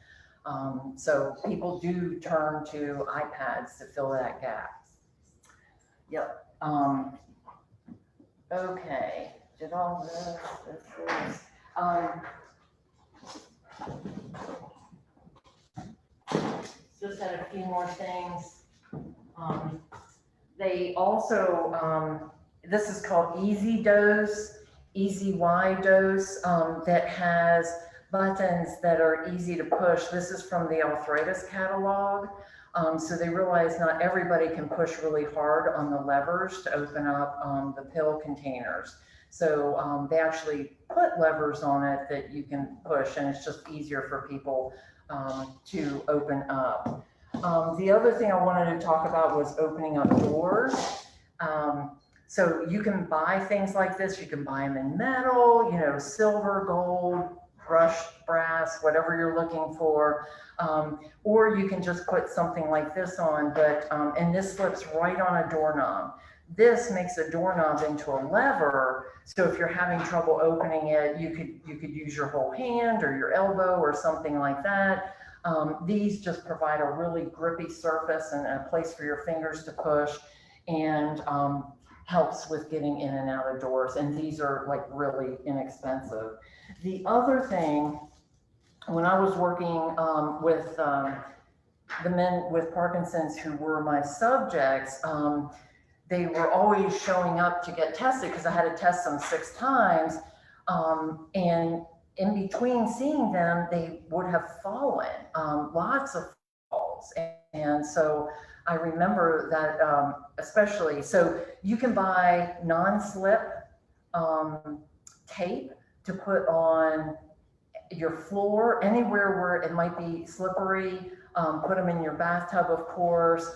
So people do turn to iPads to fill that gap. Yep. Okay. Did all this is, just had a few more things. They also this is called Easy Dose, Easy Y Dose, that has buttons that are easy to push. This is from the arthritis catalog. So they realize not everybody can push really hard on the levers to open up the pill containers. So they actually put levers on it that you can push, and it's just easier for people to open up. The other thing I wanted to talk about was opening up doors. So you can buy things like this. You can buy them in metal, you know, silver, gold, brushed brass, whatever you're looking for. Or you can just put something like this on, but, and this slips right on a doorknob. This makes a doorknob into a lever. So if you're having trouble opening it, you could use your whole hand or your elbow or something like that. These just provide a really grippy surface and a place for your fingers to push, and helps with getting in and out of doors. And these are like really inexpensive. The other thing, when I was working with the men with Parkinson's who were my subjects, they were always showing up to get tested because I had to test them 6 times. And in between seeing them, they would have fallen, lots of falls. And so I remember that especially, so you can buy non-slip tape to put on your floor, anywhere where it might be slippery. Put them in your bathtub, of course.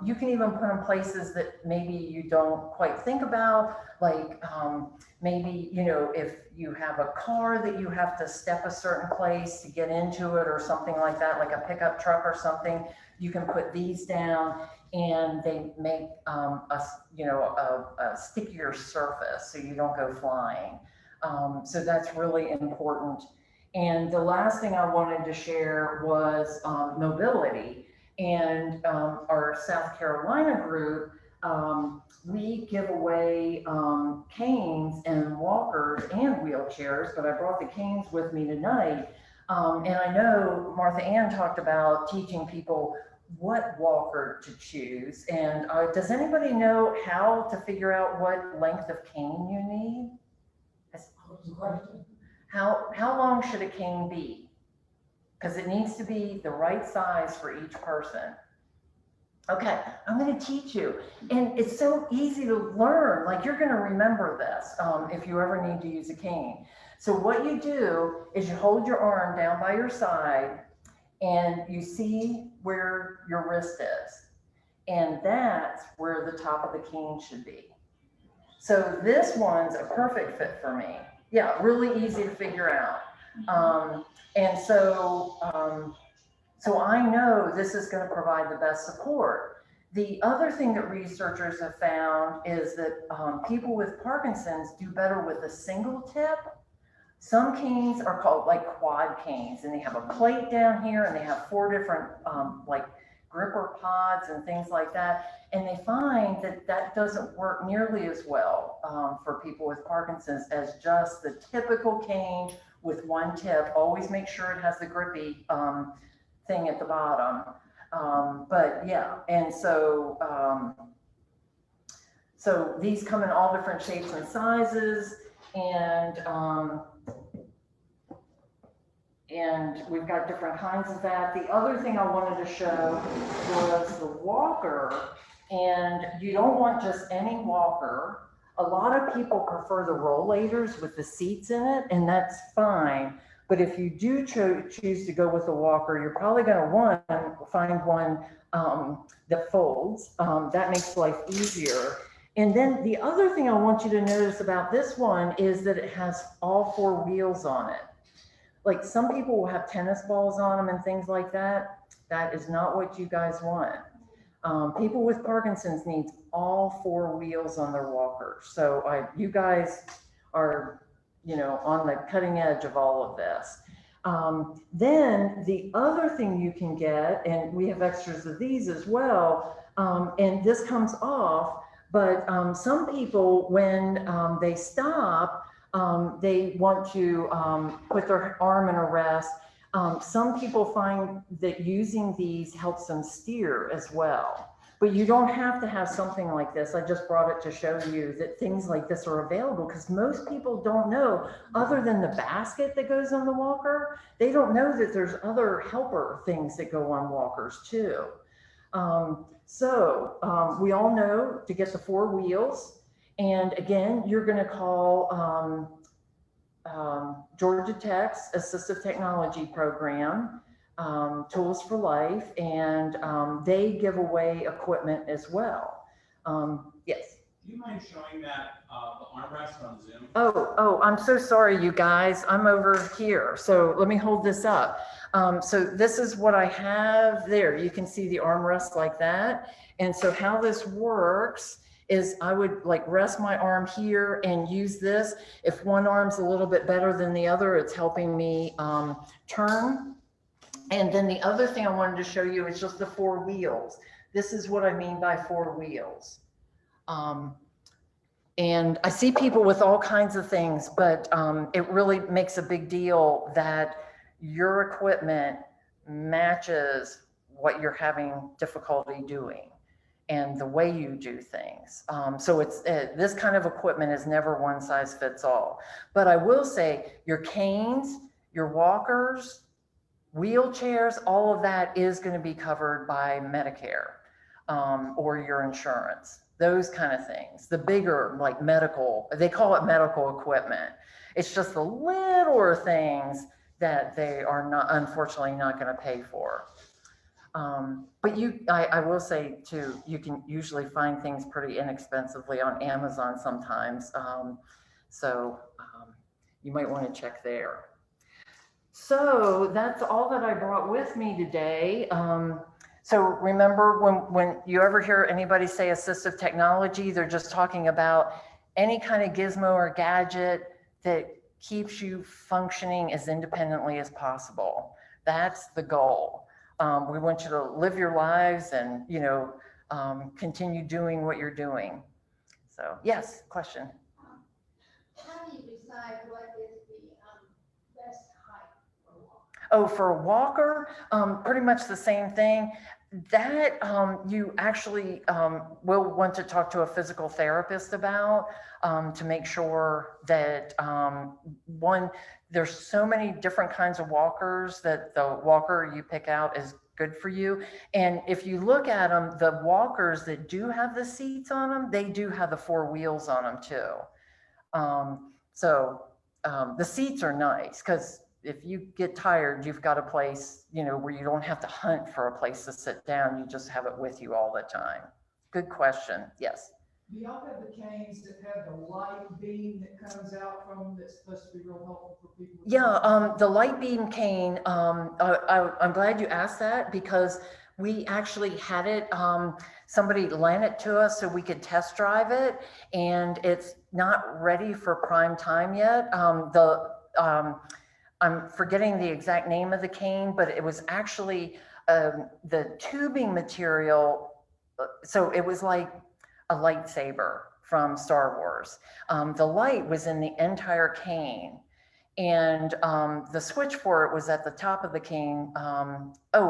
You can even put them places that maybe you don't quite think about, like maybe, you know, if you have a car that you have to step a certain place to get into it or something like that, like a pickup truck or something, you can put these down and they make a stickier surface so you don't go flying. So that's really important. And the last thing I wanted to share was mobility. And our South Carolina group, we give away canes and walkers and wheelchairs, but I brought the canes with me tonight. And I know Martha Ann talked about teaching people what walker to choose. And does anybody know how to figure out what length of cane you need? How long should a cane be? Because it needs to be the right size for each person. Okay, I'm going to teach you. And it's so easy to learn. Like, you're going to remember this if you ever need to use a cane. So what you do is you hold your arm down by your side and you see where your wrist is. And that's where the top of the cane should be. So this one's a perfect fit for me. Yeah, really easy to figure out. And so I know this is going to provide the best support. The other thing that researchers have found is that people with Parkinson's do better with a single tip. Some canes are called like quad canes, and they have a plate down here, and they have 4 different like gripper pods and things like that. And they find that that doesn't work nearly as well for people with Parkinson's as just the typical cane with 1 tip. Always make sure it has the grippy thing at the bottom. But yeah, and so so these come in all different shapes and sizes, and we've got different kinds of that. The other thing I wanted to show was the walker, and you don't want just any walker. A lot of people prefer the rollators with the seats in it, and that's fine. But if you do choose to go with a walker, you're probably going to find one that folds. That makes life easier. And then the other thing I want you to notice about this one is that it has all 4 wheels on it. Like, some people will have tennis balls on them and things like that. That is not what you guys want. People with Parkinson's need all 4 wheels on their walkers. So you guys are, you know, on the cutting edge of all of this. Then the other thing you can get, and we have extras of these as well, and this comes off, but some people, when they stop, they want to put their arm in a rest. Some people find that using these helps them steer as well. But you don't have to have something like this. I just brought it to show you that things like this are available, because most people don't know, other than the basket that goes on the walker, they don't know that there's other helper things that go on walkers too. We all know to get the 4 wheels. And again, you're going to call Georgia Tech's Assistive Technology Program, Tools for Life, and they give away equipment as well. Yes. Do you mind showing that, the armrest on Zoom? Oh, I'm so sorry, you guys. I'm over here. So let me hold this up. So this is what I have there. You can see the armrest like that. And so how this works is I would like rest my arm here and use this. If one arm's a little bit better than the other, it's helping me turn. And then the other thing I wanted to show you is just the 4 wheels. This is what I mean by 4 wheels. And I see people with all kinds of things, but it really makes a big deal that your equipment matches what you're having difficulty doing and the way you do things. So it's this kind of equipment is never one size fits all. But I will say your canes, your walkers, wheelchairs, all of that is going to be covered by Medicare or your insurance. Those kind of things. The bigger, like medical, they call it medical equipment. It's just the littler things that they are not, unfortunately, not going to pay for. But I will say too, you can usually find things pretty inexpensively on Amazon sometimes. You might want to check there. So that's all that I brought with me today. So remember, when you ever hear anybody say assistive technology, they're just talking about any kind of gizmo or gadget that keeps you functioning as independently as possible. That's the goal. We want you to live your lives and, continue doing what you're doing. So yes, question. How do you decide what is the best height for a walker? Oh, for a walker, pretty much the same thing. That you actually will want to talk to a physical therapist about to make sure that there's so many different kinds of walkers that the walker you pick out is good for you. And if you look at them, the walkers that do have the seats on them, they do have the 4 wheels on them too. The seats are nice because if you get tired, you've got a place, where you don't have to hunt for a place to sit down. You just have it with you all the time. Good question. Yes. Do y'all have the canes that have the light beam that comes out from them that's supposed to be real helpful for people? Yeah, the light beam cane, I'm glad you asked that because we actually had it, somebody lent it to us so we could test drive it, and it's not ready for prime time yet. I'm forgetting the exact name of the cane, but it was actually the tubing material. So it was like a lightsaber from Star Wars. The light was in the entire cane, and the switch for it was at the top of the cane.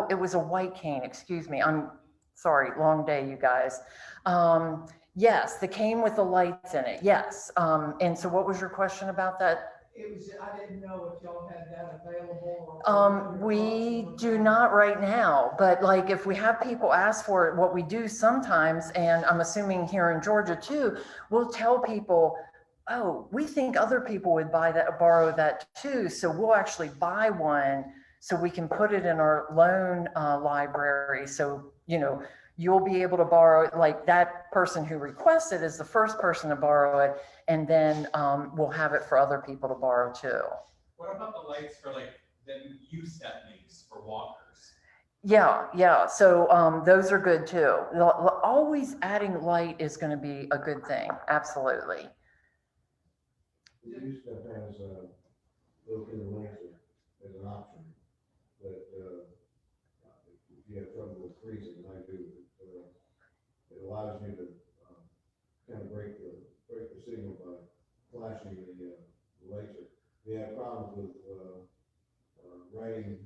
It was a white cane, excuse me. I'm sorry, long day, you guys. Yes, the cane with the lights in it, yes. And so what was your question about that? I didn't know if y'all had that available. We do not right now, but like if we have people ask for it, what we do sometimes, and I'm assuming here in Georgia too, we'll tell people, oh, we think other people would borrow that too. So we'll actually buy one so we can put it in our loan library. So, you'll be able to borrow it. Like that person who requested is the first person to borrow it. And then we'll have it for other people to borrow too. What about the lights for like the U-step makes for walkers? Yeah. So those are good too. Always adding light is going to be a good thing. Absolutely. The U-step has a built-in laser as an option, but if you have trouble with freezing, and I do, it allows you to kind of break the signal by flashing the laser. We have problems with writing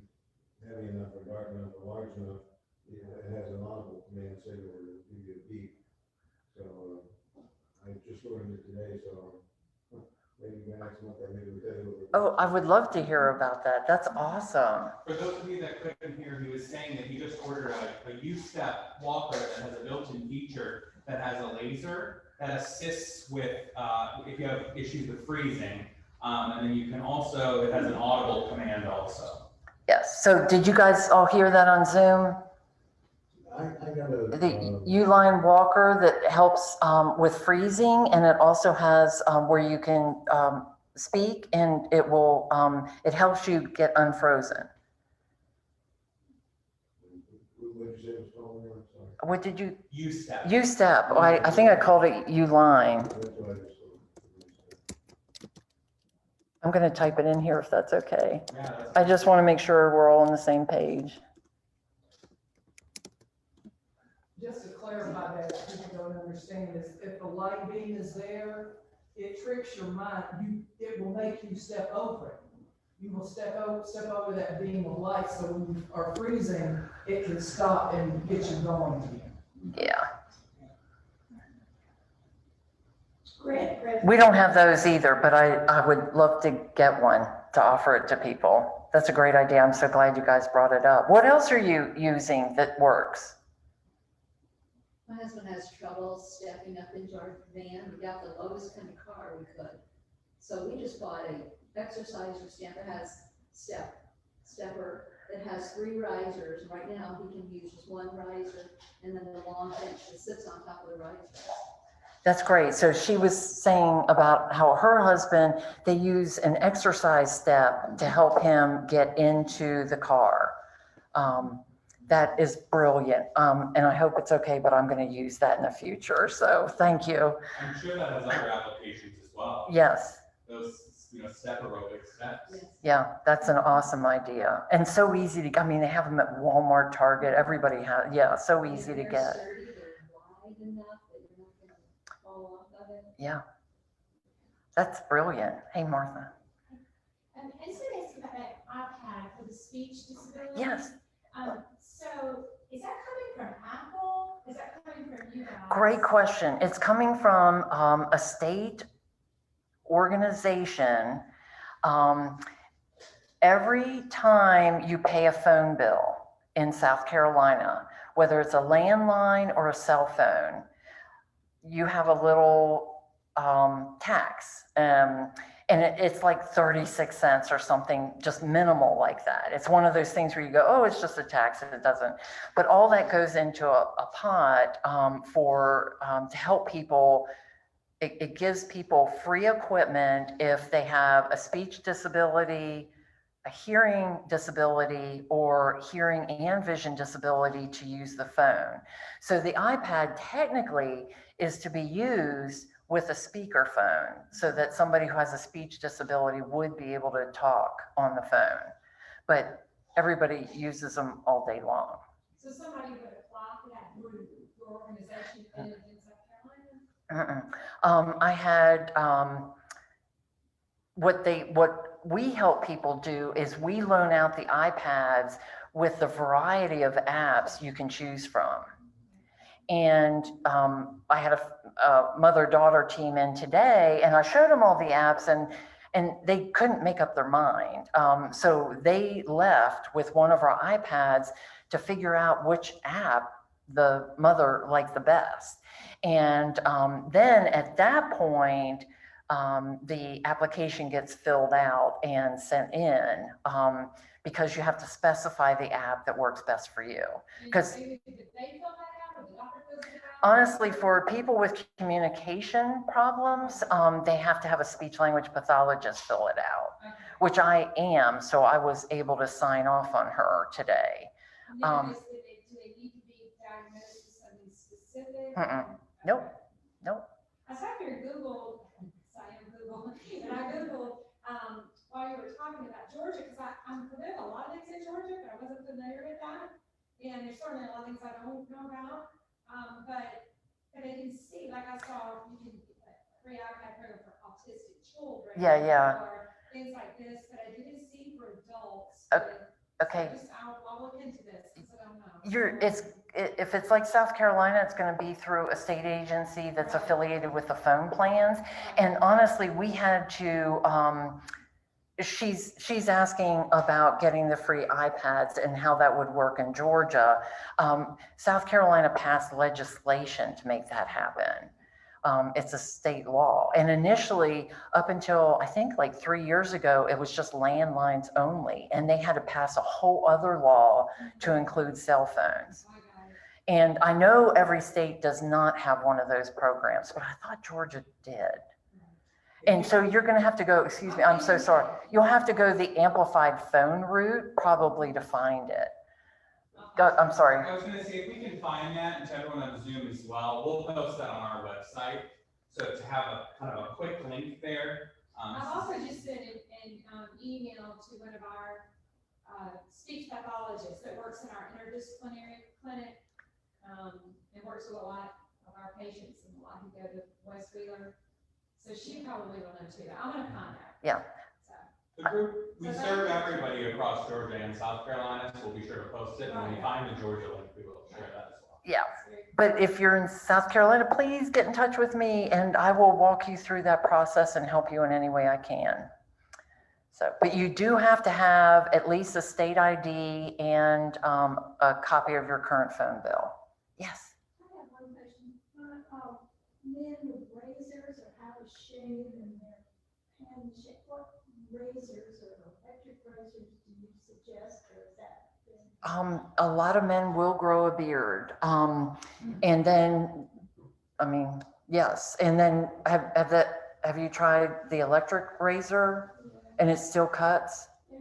heavy enough or dark enough or large enough. it has an audible command signal to give you a beep. So, I just learned it today, so maybe next month I maybe we'll tell you a little bit. Oh, I would love to hear about that. That's awesome. For those of you that couldn't hear, he was saying that he just ordered a U-step walker that has a built-in feature that has a laser that assists with, if you have issues with freezing. And then you can also, it has an audible command also. Yes. So did you guys all hear that on Zoom? I got a. The Uline walker that helps with freezing, and it also has where you can speak, and it will it helps you get unfrozen. What did you say was calling? I'm sorry. What did you? U-step. U-step. Oh, I think I called it Uline. That's what I just saw. I'm going to type it in here if that's okay. Yeah, that's I just want to make sure we're all on the same page. Just to clarify that, if people don't understand is, if the light beam is there, it tricks your mind, it will make you step over it. You will step over that beam of light, so when you are freezing, it can stop and get you going again. Yeah. Great. We don't have those either, but I would love to get one to offer it to people. That's a great idea. I'm so glad you guys brought it up. What else are you using that works? My husband has trouble stepping up into our van. We got the lowest kind of car we could. So we just bought a exerciser stand that has stepper that has 3 risers. Right now he can use just 1 riser and then the long bench that sits on top of the risers. That's great. So she was saying about how her husband, they use an exercise step to help him get into the car. That is brilliant. And I hope it's okay, but I'm going to use that in the future. So thank you. I'm sure that has other applications as well. Yes. Those, step aerobic steps. Yes. Yeah, that's an awesome idea. And so easy to, I mean, they have them at Walmart, Target, everybody has, yeah, so easy to They're get. sturdy, they're wide enough that you're not going to fall off of it. Yeah. That's brilliant. Hey, Martha. I just want to ask about that iPad for the speech disability. Yes. So is that coming from Apple? Is that coming from you guys? Great question. It's coming from a state organization. Every time you pay a phone bill in South Carolina, whether it's a landline or a cell phone, you have a little tax. And it's like 36 cents or something, just minimal like that. It's one of those things where you go, oh, it's just a tax, and it doesn't. But all that goes into a pot to help people. It gives people free equipment if they have a speech disability, a hearing disability, or hearing and vision disability to use the phone. So the iPad technically is to be used with a speaker phone so that somebody who has a speech disability would be able to talk on the phone. But everybody uses them all day long. So somebody would apply for that through your organization in South Carolina? I had, what we help people do is we loan out the iPads with the variety of apps you can choose from. And I had a mother-daughter team in today, and I showed them all the apps, and they couldn't make up their mind. So they left with one of our iPads to figure out which app the mother liked the best. And then at that point, the application gets filled out and sent in because you have to specify the app that works best for you. Because honestly, for people with communication problems, they have to have a speech language pathologist fill it out, which I am. So I was able to sign off on her today. Do they need to be diagnosed with something specific? Nope. Nope. I sat here and Googled, and I Googled while you were talking about Georgia, because I'm familiar with a lot of things in Georgia, but I wasn't familiar with that. And there's certainly a lot of things I don't know about. But I can see, like I saw, you can free iPad program for autistic children. Yeah. Or things like this, but I didn't see for adults. Okay. So I'll look into this, because I don't know. If it's like South Carolina, it's gonna be through a state agency that's affiliated with the phone plans. And honestly, we had to, she's asking about getting the free iPads and how that would work in Georgia. South Carolina passed legislation to make that happen. It's a state law. And initially, up until I think like 3 years ago, it was just landlines only. And they had to pass a whole other law to include cell phones. And I know every state does not have one of those programs, but I thought Georgia did. And so you're going to have to go, excuse me, I'm so sorry. You'll have to go the amplified phone route probably to find it. I'm sorry. I was going to say, if we can find that, and to everyone on Zoom as well, we'll post that on our website. So to have a kind of a quick link there. I've also just sent an email to one of our speech pathologists that works in our interdisciplinary clinic and works with a lot of our patients and a lot who go to West Wheeler. So she probably will know too. I'm going to contact her. Yeah. The group, we serve everybody across Georgia and South Carolina, so we'll be sure to post it. And when we find the Georgia link, we will share that as well. Yeah. But if you're in South Carolina, please get in touch with me and I will walk you through that process and help you in any way I can. So, but you do have to have at least a state ID and a copy of your current phone bill. Yes. I have one question. Men with razors or how to shave and their hand shape, what razors or electric razors do you suggest, or is that? A lot of men will grow a beard. And then, I mean, yes. And then have you tried the electric razor and it still cuts? I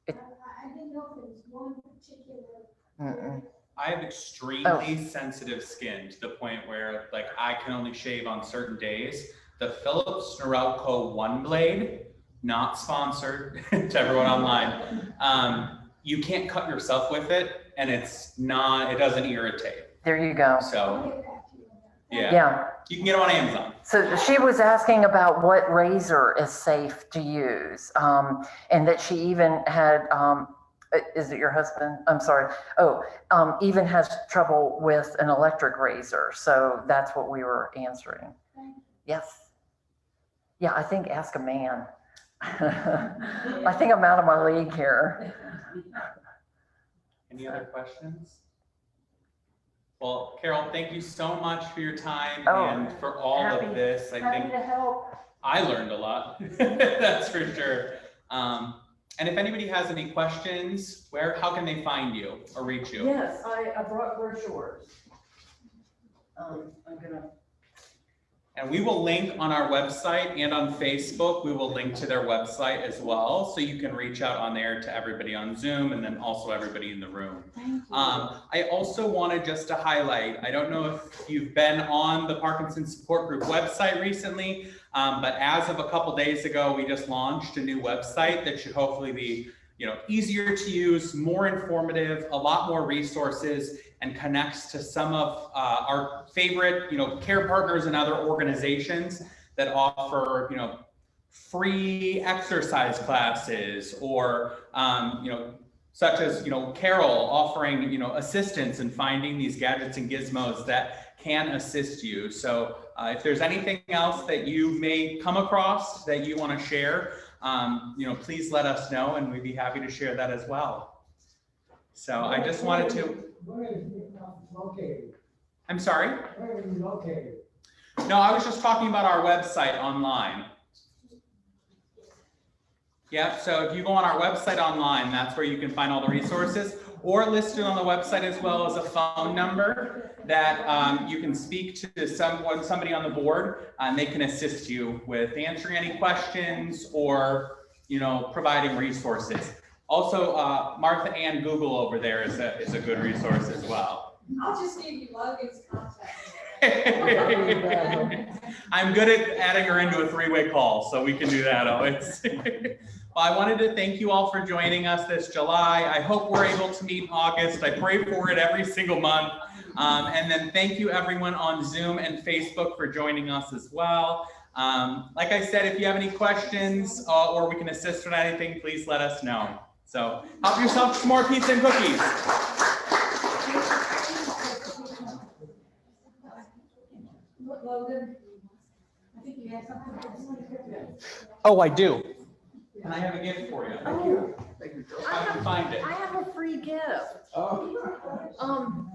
didn't know if it was one particular. I have extremely sensitive skin to the point where like I can only shave on certain days. The Philips Norelco One Blade, not sponsored to everyone online. You can't cut yourself with it and it doesn't irritate. There you go. So Yeah. You can get them on Amazon. So she was asking about what razor is safe to use. And that she even had, is it your husband? I'm sorry. Even has trouble with an electric razor. So that's what we were answering. Yes. Yeah, I think ask a man. I think I'm out of my league here. Any other questions? Well, Carol, thank you so much for your time and for all of this. I think to help. I learned a lot, that's for sure. And if anybody has any questions, how can they find you or reach you? Yes, I brought brochures. And we will link on our website and on Facebook, we will link to their website as well. So you can reach out on there to everybody on Zoom and then also everybody in the room. I also wanted just to highlight, I don't know if you've been on the Parkinson Support Group website recently, but as of a couple days ago, we just launched a new website that should hopefully be easier to use, more informative, a lot more resources, and connects to some of our favorite, care partners and other organizations that offer, free exercise classes or, such as, Carol offering, assistance in finding these gadgets and gizmos that can assist you. So if there's anything else that you may come across that you want to share, please let us know and we'd be happy to share that as well. So I just wanted to. Where is it located? I'm sorry? Where are you located? No, I was just talking about our website online. Yep, so if you go on our website online, that's where you can find all the resources, or listed on the website as well as a phone number that you can speak to somebody on the board, and they can assist you with answering any questions or providing resources. Also, Martha Ann Google over there is a good resource as well. I'll just give you Logan's contact. I'm good at adding her into a three-way call, so we can do that always. Well, I wanted to thank you all for joining us this July. I hope we're able to meet in August. I pray for it every single month. And then thank you everyone on Zoom and Facebook for joining us as well. Like I said, if you have any questions or we can assist with anything, please let us know. So help yourself to more pizza and cookies. Logan, I think you had something. Oh, I do. And I have a gift for you. Oh, I can find it. I have a free gift. Oh.